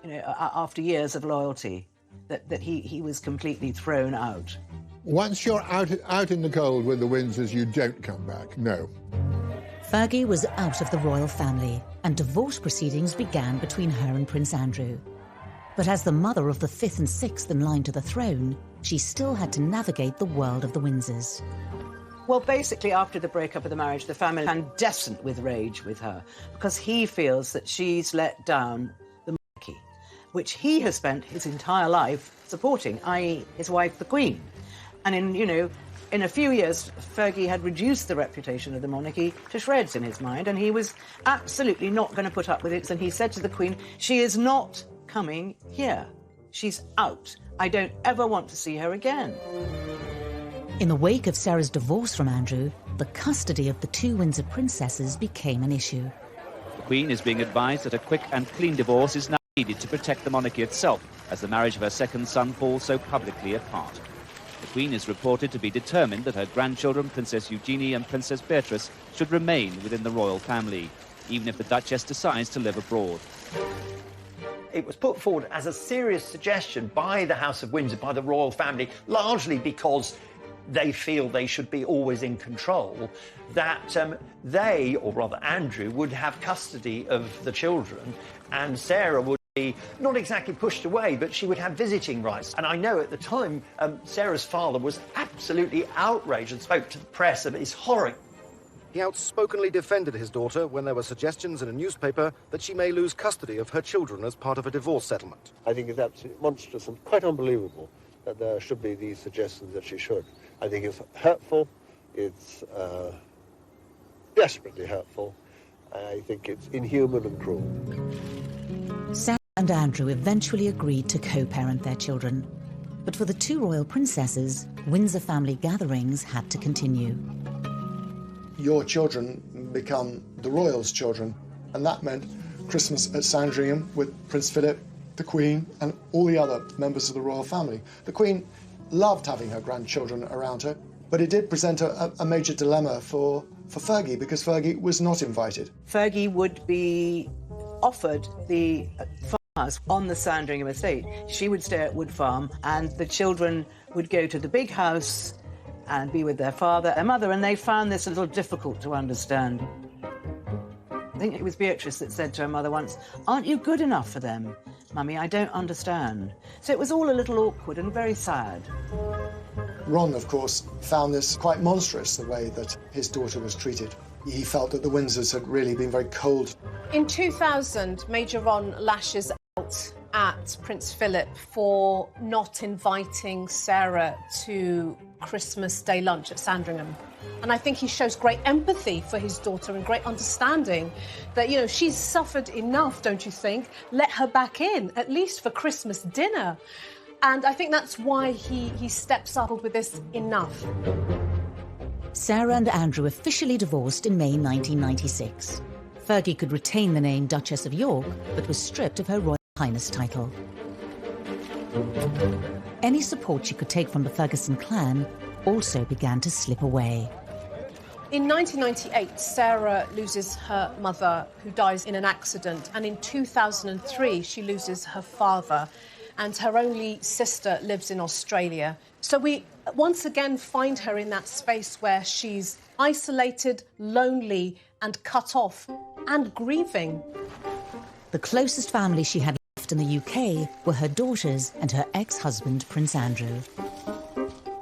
you know, after years of loyalty, that he was completely thrown out. Once you're out in the cold with the Windsors, you don't come back, no. Fergie was out of the royal family, and divorce proceedings began between her and Prince Andrew. But as the mother of the fifth and sixth in line to the throne, she still had to navigate the world of the Windsors. Well, basically, after the breakup of the marriage, the family is incandescent with rage with her, because he feels that she's let down the monarchy, which he has spent his entire life supporting, i.e. his wife, the Queen. And in a few years, Fergie had reduced the reputation of the monarchy to shreds in his mind, and he was absolutely not going to put up with it. And he said to the Queen, "She is not coming here. She's out. I don't ever want to see her again." In the wake of Sarah's divorce from Andrew, the custody of the two Windsor princesses became an issue. The Queen is being advised that a quick and clean divorce is now needed to protect the monarchy itself, as the marriage of her second son falls so publicly apart. The Queen is reported to be determined that her grandchildren, Princess Eugenie and Princess Beatrice, should remain within the royal family, even if the Duchess decides to live abroad. It was put forward as a serious suggestion by the House of Windsor, by the royal family, largely because they feel they should be always in control, that they, or rather Andrew, would have custody of the children, and Sarah would be not exactly pushed away, but she would have visiting rights. And I know at the time, Sarah's father was absolutely outraged and spoke to the press of his horror. He outspokenly defended his daughter when there were suggestions in a newspaper that she may lose custody of her children as part of a divorce settlement. I think it's absolutely monstrous and quite unbelievable that there should be these suggestions that she should. I think it's hurtful, it's desperately hurtful, I think it's inhuman and cruel. Sarah and Andrew eventually agreed to co-parent their children. But for the two royal princesses, Windsor family gatherings had to continue. Your children become the royals' children, and that meant Christmas at Sandringham with Prince Philip, the Queen, and all the other members of the royal family. The Queen loved having her grandchildren around her, but it did present a major dilemma for Fergie, because Fergie was not invited. Fergie would be offered the house on the Sandringham estate. She would stay at Wood Farm, and the children would go to the big house and be with their father and mother, and they found this a little difficult to understand. I think it was Beatrice that said to her mother once, "Aren't you good enough for them? Mummy, I don't understand." So it was all a little awkward and very sad. Ron, of course, found this quite monstrous, the way that his daughter was treated. He felt that the Windsors had really been very cold. In 2000, Major Ron lashes out at Prince Philip for not inviting Sarah to Christmas Day lunch at Sandringham. And I think he shows great empathy for his daughter and great understanding that, you know, she's suffered enough, don't you think? Let her back in, at least for Christmas dinner. And I think that's why he steps up with this enough. Sarah and Andrew officially divorced in May 1996. Fergie could retain the name Duchess of York, but was stripped of her Royal Highness title. Any support she could take from the Ferguson clan also began to slip away. In 1998, Sarah loses her mother, who dies in an accident, and in 2003, she loses her father, and her only sister lives in Australia. So we once again find her in that space where she's isolated, lonely, and cut off, and grieving. The closest family she had left in the UK were her daughters and her ex-husband, Prince Andrew.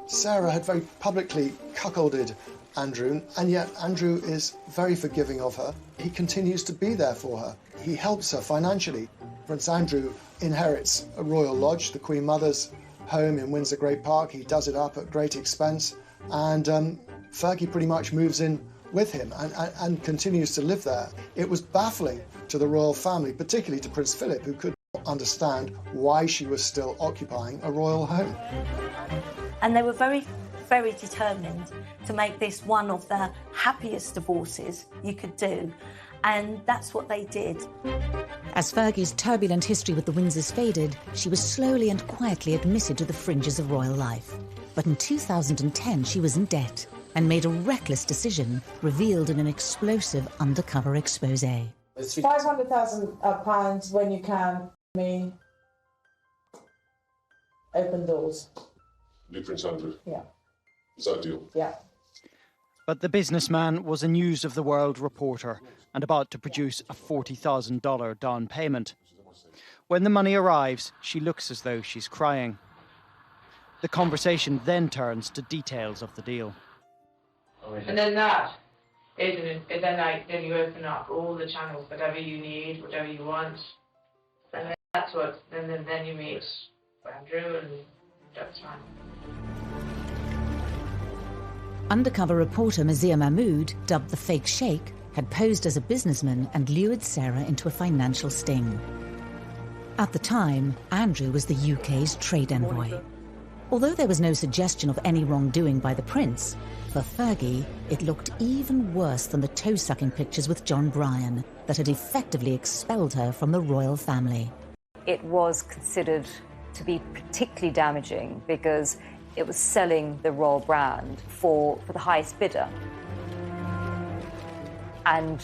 Sarah had very publicly cuckolded Andrew, and yet Andrew is very forgiving of her. He continues to be there for her. He helps her financially. Prince Andrew inherits a royal lodge, the Queen Mother's home in Windsor Great Park. He does it up at great expense, and Fergie pretty much moves in with him and continues to live there. It was baffling to the royal family, particularly to Prince Philip, who could not understand why she was still occupying a royal home. And they were very, very determined to make this one of the happiest divorces you could do. And that's what they did. As Fergie's turbulent history with the Windsors faded, she was slowly and quietly admitted to the fringes of royal life. But in 2010, she was in debt and made a reckless decision, revealed in an explosive undercover exposé. It's £500,000 when you can me open doors. New Prince Andrew? Yeah. Is that a deal? Yeah. But the businessman was a News of the World reporter and about to produce a $40,000 down payment. When the money arrives, she looks as though she's crying. The conversation then turns to details of the deal. And then that, then you open up all the channels, whatever you need, whatever you want. And then that's what, then you meet Andrew, and that's fine. Undercover reporter Mazia Mahmood, dubbed the Fake Sheikh, had posed as a businessman and lured Sarah into a financial sting. At the time, Andrew was the UK's trade envoy. Although there was no suggestion of any wrongdoing by the prince, for Fergie, it looked even worse than the toe-sucking pictures with John Bryan that had effectively expelled her from the royal family. It was considered to be particularly damaging because it was selling the royal brand for the highest bidder. And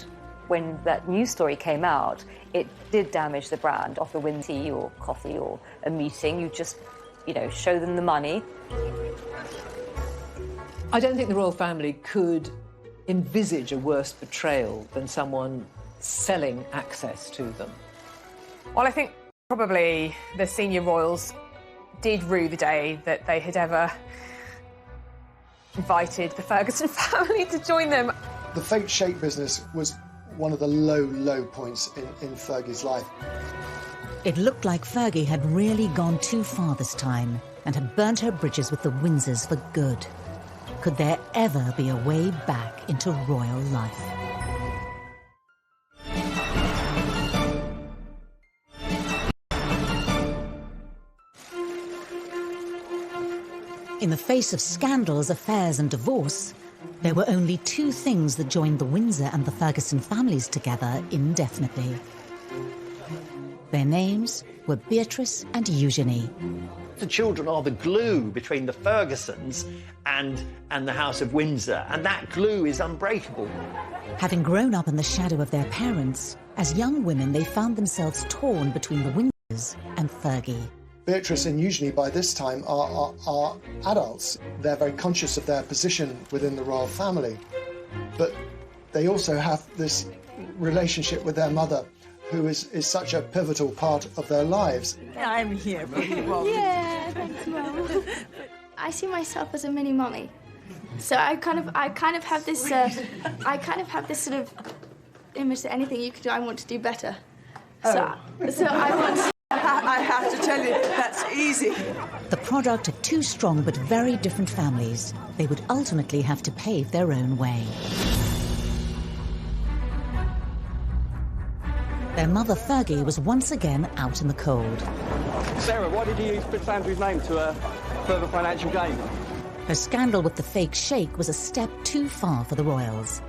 when that news story came out, it did damage the brand of the Windsor tea or coffee or a meeting. You just, show them the money. I don't think the royal family could envisage a worse betrayal than someone selling access to them. Well, I think probably the senior royals did rue the day that they had ever invited the Ferguson family to join them. The Fake Sheikh business was one of the low points in Fergie's life. It looked like Fergie had really gone too far this time and had burnt her bridges with the Windsors for good. Could there ever be a way back into royal life? In the face of scandals, affairs and divorce, there were only two things that joined the Windsor and the Ferguson families together indefinitely. Their names were Beatrice and Eugenie. The children are the glue between the Fergusons and the House of Windsor, and that glue is unbreakable. Having grown up in the shadow of their parents, as young women they found themselves torn between the Windsor and Fergie. Beatrice and Eugenie, by this time, are adults. They're very conscious of their position within the royal family. But they also have this relationship with their mother, who is such a pivotal part of their lives. I'm here for you, Mom. Yeah, thanks, Mum. I see myself as a mini mummy. So I kind of have this sort of image that anything you could do, I want to do better. So I want. I have to tell you, that's easy. The product of two strong but very different families, they would ultimately have to pave their own way. Their mother, Fergie, was once again out in the cold. Sarah, why did you use Prince Andrew's name to further financial gain? Her scandal with the fake sheikh was a step too far for the royals.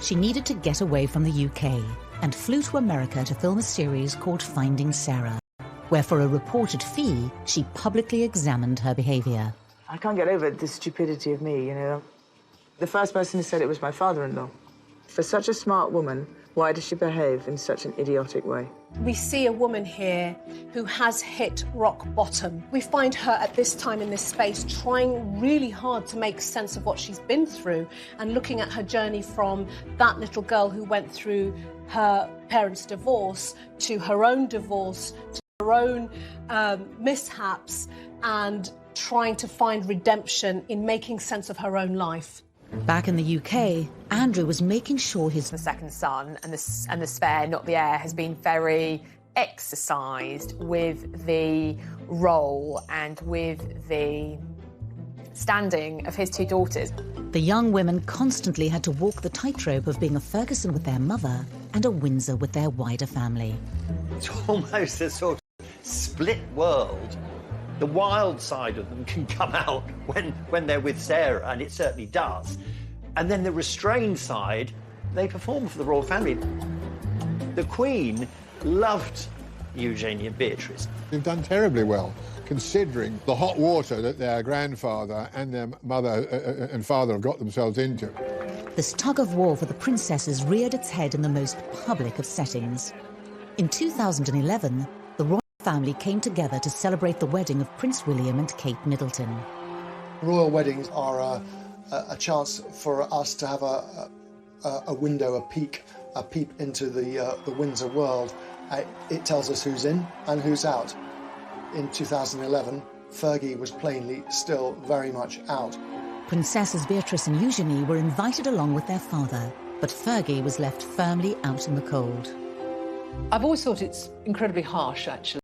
She needed to get away from the UK and flew to America to film a series called Finding Sarah, where for a reported fee, she publicly examined her behaviour. I can't get over the stupidity of me, you know. The first person who said it was my father-in-law. For such a smart woman, why does she behave in such an idiotic way? We see a woman here who has hit rock bottom. We find her at this time in this space trying really hard to make sense of what she's been through and looking at her journey from that little girl who went through her parents' divorce to her own divorce, to her own mishaps, and trying to find redemption in making sense of her own life. Back in the UK, Andrew was making sure The second son and the spare, not the heir, has been very exercised with the role and with the standing of his two daughters. The young women constantly had to walk the tightrope of being a Ferguson with their mother and a Windsor with their wider family. It's almost a sort of split world. The wild side of them can come out when they're with Sarah, and it certainly does. And then the restrained side, they perform for the royal family. The Queen loved Eugenie and Beatrice. They've done terribly well, considering the hot water that their grandfather and their mother and father have got themselves into. This tug-of-war for the princesses reared its head in the most public of settings. In 2011, the royal family came together to celebrate the wedding of Prince William and Kate Middleton. Royal weddings are a chance for us to have a window, a peep into the Windsor world. It tells us who's in and who's out. In 2011, Fergie was plainly still very much out. Princesses Beatrice and Eugenie were invited along with their father, but Fergie was left firmly out in the cold. I've always thought it's incredibly harsh, actually,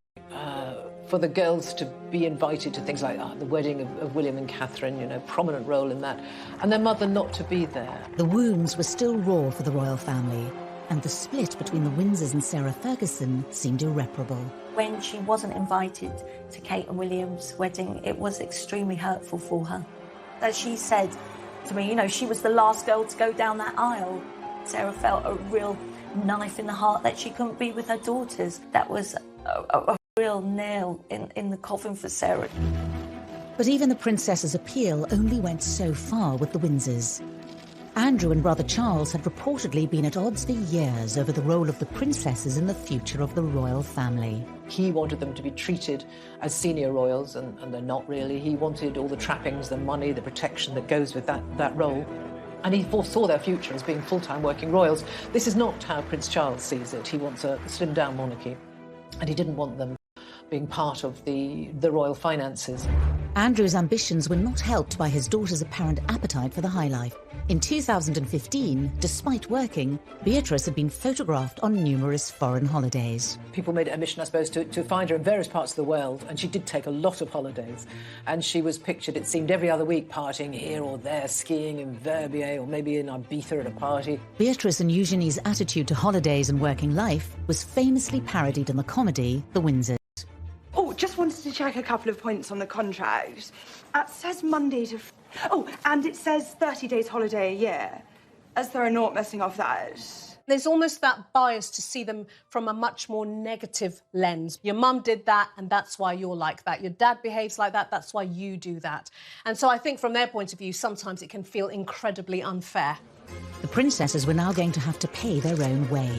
for the girls to be invited to things like the wedding of William and Catherine, you know, prominent role in that, and their mother not to be there. The wounds were still raw for the royal family, and the split between the Windsors and Sarah Ferguson seemed irreparable. When she wasn't invited to Kate and William's wedding, it was extremely hurtful for her. As she said to me, you know, she was the last girl to go down that aisle. Sarah felt a real knife in the heart that she couldn't be with her daughters. That was a real nail in the coffin for Sarah. But even the princess's appeal only went so far with the Windsors. Andrew and brother Charles had reportedly been at odds for years over the role of the princesses in the future of the royal family. He wanted them to be treated as senior royals, and they're not really. He wanted all the trappings, the money, the protection that goes with that role. And he foresaw their future as being full-time working royals. This is not how Prince Charles sees it. He wants a slimmed-down monarchy, and he didn't want them being part of the royal finances. Andrew's ambitions were not helped by his daughter's apparent appetite for the high life. In 2015, despite working, Beatrice had been photographed on numerous foreign holidays. People made it a mission, I suppose, to find her in various parts of the world, and she did take a lot of holidays. And she was pictured, it seemed, every other week partying here or there, skiing in Verbier or maybe in Ibiza at a party. Beatrice and Eugenie's attitude to holidays and working life was famously parodied in the comedy The Windsors. Oh, just wanted to check a couple of points on the contract. It says Monday to... Oh, and it says 30 days holiday a year, as though I'm not messing off that. There's almost that bias to see them from a much more negative lens. Your mum did that, and that's why you're like that. Your dad behaves like that, that's why you do that. And so I think from their point of view, sometimes it can feel incredibly unfair. The princesses were now going to have to pay their own way.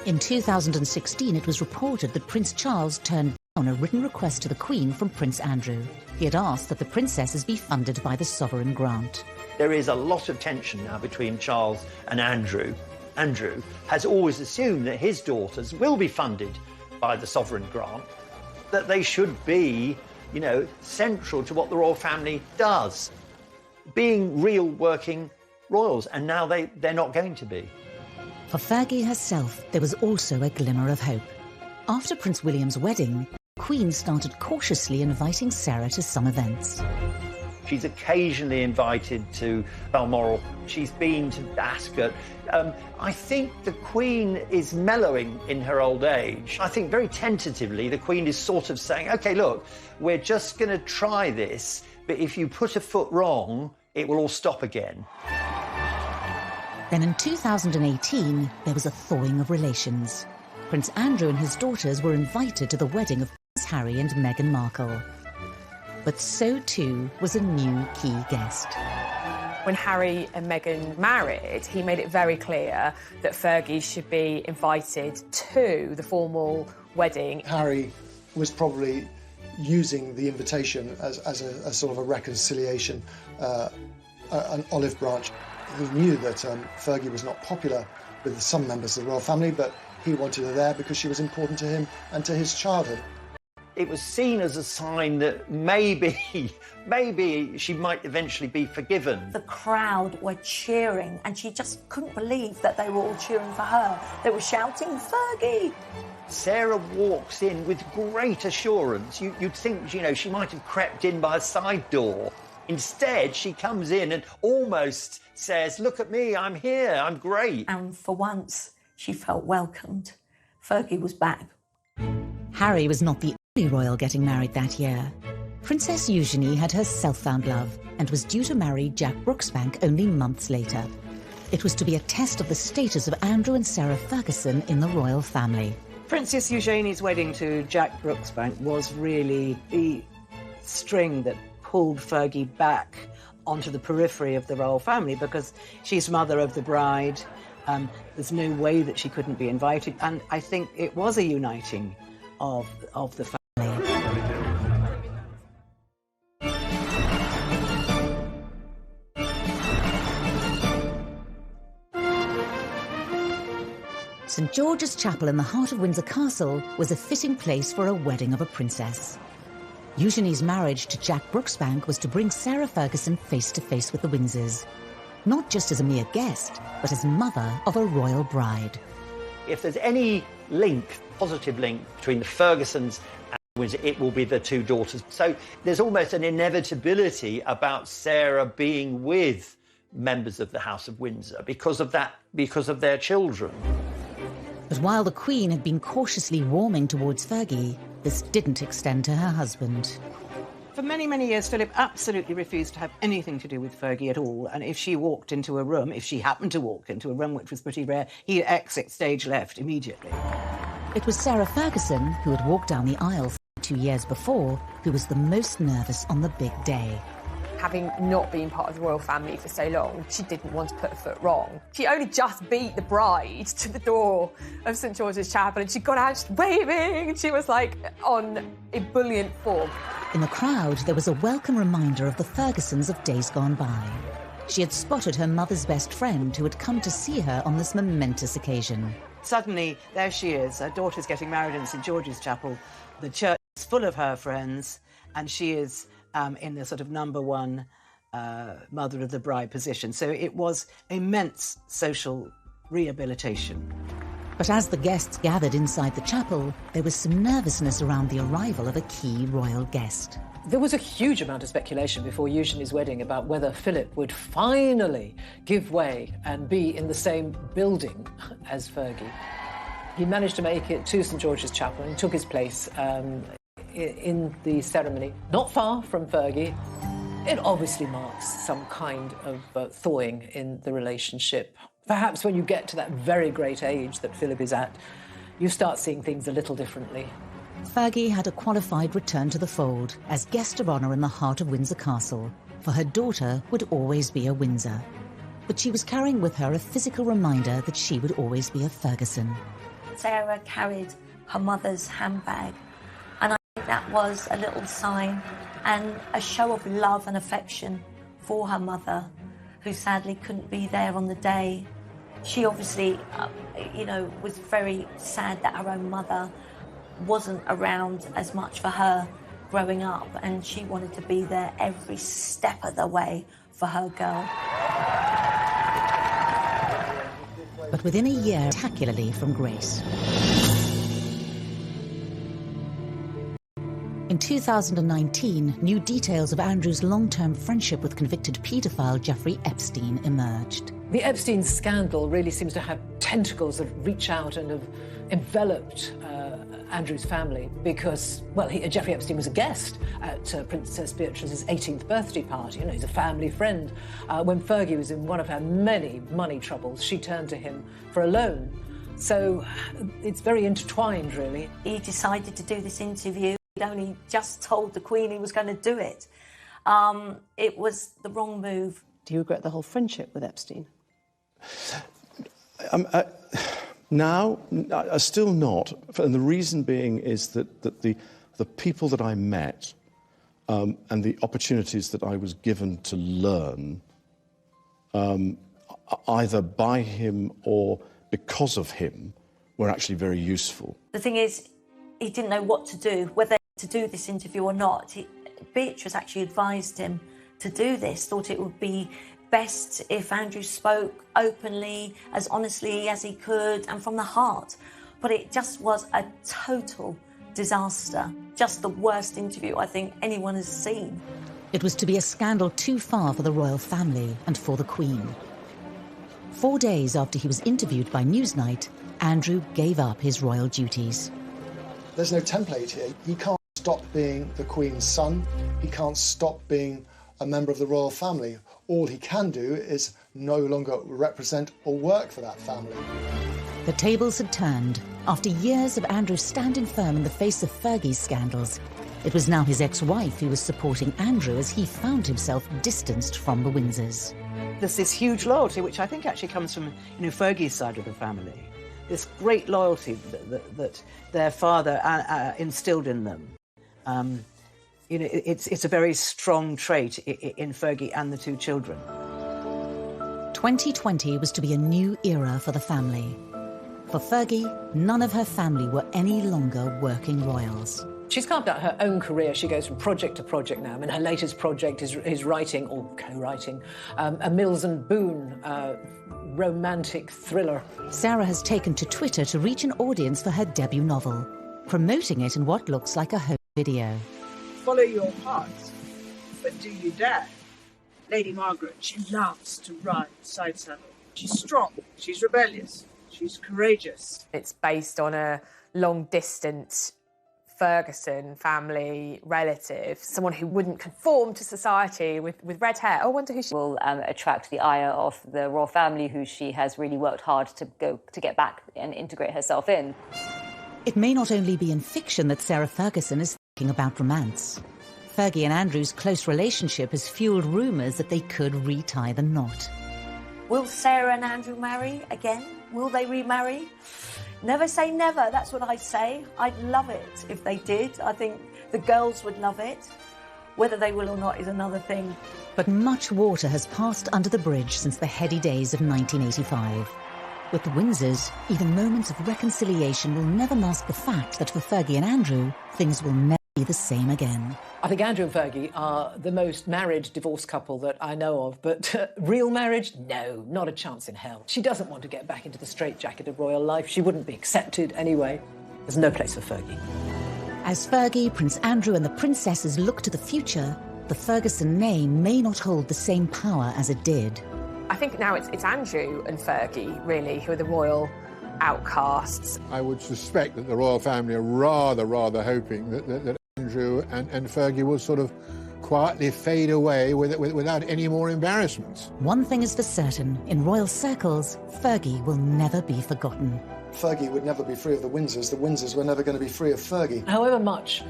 In 2016, it was reported that Prince Charles turned on a written request to the Queen from Prince Andrew. He had asked that the princesses be funded by the sovereign grant. There is a lot of tension now between Charles and Andrew. Andrew has always assumed that his daughters will be funded by the sovereign grant, that they should be, you know, central to what the royal family does, being real working royals, and now they're not going to be. For Fergie herself, there was also a glimmer of hope. After Prince William's wedding, the Queen started cautiously inviting Sarah to some events. She's occasionally invited to Balmoral. She's been to Ascot. I think the Queen is mellowing in her old age. I think very tentatively the Queen is sort of saying, OK, look, we're just going to try this, but if you put a foot wrong, it will all stop again. Then in 2018, there was a thawing of relations. Prince Andrew and his daughters were invited to the wedding of Prince Harry and Meghan Markle. But so too was a new key guest. When Harry and Meghan married, he made it very clear that Fergie should be invited to the formal wedding. Harry was probably using the invitation as a sort of a reconciliation, an olive branch. He knew that Fergie was not popular with some members of the royal family, but he wanted her there because she was important to him and to his childhood. It was seen as a sign that maybe she might eventually be forgiven. The crowd were cheering, and she just couldn't believe that they were all cheering for her. They were shouting, Fergie! Sarah walks in with great assurance. You'd think, you know, she might have crept in by a side door. Instead, she comes in and almost says, look at me, I'm here, I'm great. And for once, she felt welcomed. Fergie was back. Harry was not the only royal getting married that year. Princess Eugenie had her self-found love and was due to marry Jack Brooksbank only months later. It was to be a test of the status of Andrew and Sarah Ferguson in the royal family. Princess Eugenie's wedding to Jack Brooksbank was really the string that pulled Fergie back onto the periphery of the royal family, because she's mother of the bride. There's no way that she couldn't be invited, and I think it was a uniting of the family. St George's Chapel in the heart of Windsor Castle was a fitting place for a wedding of a princess. Eugenie's marriage to Jack Brooksbank was to bring Sarah Ferguson face to face with the Windsors, not just as a mere guest, but as mother of a royal bride. If there's any link, positive link, between the Fergusons and Windsor, it will be the two daughters. So there's almost an inevitability about Sarah being with members of the House of Windsor because of their children. But while the Queen had been cautiously warming towards Fergie, this didn't extend to her husband. For many, many years, Philip absolutely refused to have anything to do with Fergie at all. And if she walked into a room, if she happened to walk into a room, which was pretty rare, he'd exit stage left immediately. It was Sarah Ferguson, who had walked down the aisle 2 years before, who was the most nervous on the big day. Having not been part of the royal family for so long, she didn't want to put a foot wrong. She only just beat the bride to the door of St George's Chapel, and she got out just waving, and she was like on ebullient form. In the crowd, there was a welcome reminder of the Fergusons of days gone by. She had spotted her mother's best friend who had come to see her on this momentous occasion. Suddenly, there she is. Her daughter's getting married in St George's Chapel. The church is full of her friends, and she is in the sort of number one mother of the bride position. So it was immense social rehabilitation. But as the guests gathered inside the chapel, there was some nervousness around the arrival of a key royal guest. There was a huge amount of speculation before Eugenie's wedding about whether Philip would finally give way and be in the same building as Fergie. He managed to make it to St George's Chapel and took his place in the ceremony, not far from Fergie. It obviously marks some kind of thawing in the relationship. Perhaps when you get to that very great age that Philip is at, you start seeing things a little differently. Fergie had a qualified return to the fold as guest of honour in the heart of Windsor Castle, for her daughter would always be a Windsor. But she was carrying with her a physical reminder that she would always be a Ferguson. Sarah carried her mother's handbag think that was a little sign and a show of love and affection for her mother, who sadly couldn't be there on the day. She obviously, was very sad that her own mother wasn't around as much for her growing up, and she wanted to be there every step of the way for her girl. But within a year, spectacularly from grace. In 2019, new details of Andrew's long-term friendship with convicted paedophile Jeffrey Epstein emerged. The Epstein scandal really seems to have tentacles that reach out and have enveloped Andrew's family because, well, Jeffrey Epstein was a guest at Princess Beatrice's 18th birthday party. You know, he's a family friend. When Fergie was in one of her many money troubles, she turned to him for a loan. So it's very intertwined, really. He decided to do this interview. He'd only just told the Queen he was going to do it. It was the wrong move. Do you regret the whole friendship with Epstein? Now, still not, and the reason being is that the people that I met and the opportunities that I was given to learn, either by him or because of him, were actually very useful. The thing is, he didn't know what to do, whether to do this interview or not. Beatrice actually advised him to do this, thought it would be best if Andrew spoke openly, as honestly as he could, and from the heart. But it just was a total disaster. Just the worst interview I think anyone has seen. It was to be a scandal too far for the royal family and for the Queen. 4 days after he was interviewed by Newsnight, Andrew gave up his royal duties. There's no template here. He can't stop being the Queen's son. He can't stop being a member of the royal family. All he can do is no longer represent or work for that family. The tables had turned. After years of Andrew standing firm in the face of Fergie's scandals, it was now his ex-wife who was supporting Andrew as he found himself distanced from the Windsors. There's this huge loyalty, which I think actually comes from Fergie's side of the family. This great loyalty that their father instilled in them. It's a very strong trait in Fergie and the two children. 2020 was to be a new era for the family. For Fergie, none of her family were any longer working royals. She's carved out her own career. She goes from project to project now. I mean, her latest project is writing, or co-writing, a Mills and Boon romantic thriller. Sarah has taken to Twitter to reach an audience for her debut novel, promoting it in what looks like a home video. Follow your heart, but do you dare? Lady Margaret, she loves to ride side saddle. She's strong, she's rebellious, she's courageous. It's based on a long-distance Ferguson family relative, someone who wouldn't conform to society with red hair. I wonder who she will attract the ire of the royal family, who she has really worked hard to get back and integrate herself in. It may not only be in fiction that Sarah Ferguson is thinking about romance. Fergie and Andrew's close relationship has fueled rumours that they could retie the knot. Will Sarah and Andrew marry again? Will they remarry? Never say never, that's what I say. I'd love it if they did. I think the girls would love it. Whether they will or not is another thing. But much water has passed under the bridge since the heady days of 1985. With the Windsors, even moments of reconciliation will never mask the fact that for Fergie and Andrew, things will never be the same again. I think Andrew and Fergie are the most married divorced couple that I know of, but real marriage? No, not a chance in hell. She doesn't want to get back into the straitjacket of royal life. She wouldn't be accepted anyway. There's no place for Fergie. As Fergie, Prince Andrew and the princesses look to the future, the Ferguson name may not hold the same power as it did. I think now it's Andrew and Fergie, really, who are the royal outcasts. I would suspect that the royal family are rather hoping that Andrew and Fergie will sort of quietly fade away without any more embarrassments. One thing is for certain, in royal circles, Fergie will never be forgotten. Fergie would never be free of the Windsors. The Windsors were never going to be free of Fergie. However much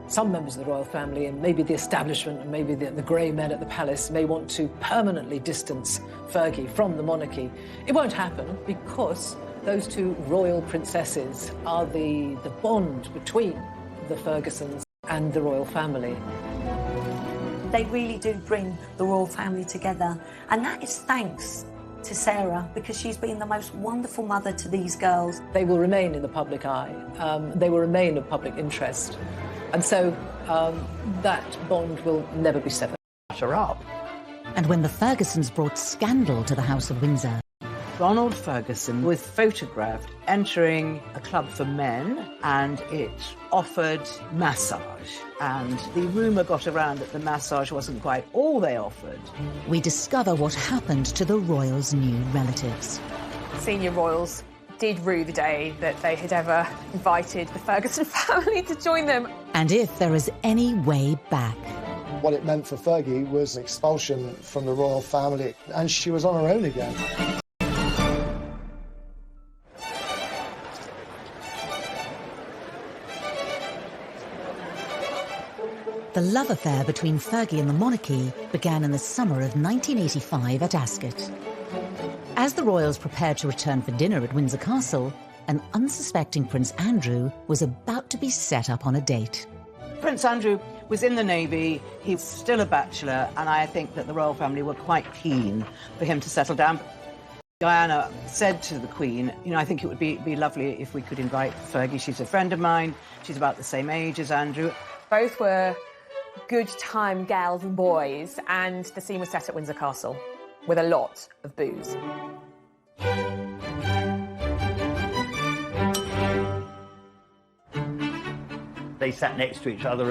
some members of the royal family and maybe the establishment and maybe the grey men at the palace may want to permanently distance Fergie from the monarchy, it won't happen because those two royal princesses are the bond between the Fergusons And the royal family. They really do bring the royal family together. And that is thanks to Sarah, because she's been the most wonderful mother to these girls. They will remain in the public eye. They will remain of public interest. And so that bond will never be severed. Her up. And when the Fergusons brought scandal to the House of Windsor, Ronald Ferguson was photographed entering a club for men, and it offered massage. And the rumour got around that the massage wasn't quite all they offered. we discover what happened to the royals' new relatives. Senior royals did rue the day that they had ever invited the Ferguson family to join them. And if there is any way back. What it meant for Fergie was expulsion from the royal family, and she was on her own again. The love affair between Fergie and the monarchy began in the summer of 1985 at Ascot. As the royals prepared to return for dinner at Windsor Castle, an unsuspecting Prince Andrew was about to be set up on a date. Prince Andrew was in the Navy, he was still a bachelor, and I think that the royal family were quite keen for him to settle down. Diana said to the Queen, you know, I think it would be lovely if we could invite Fergie. She's a friend of mine, she's about the same age as Andrew. Both were good time gals and boys, and the scene was set at Windsor Castle with a lot of booze. They sat next to each other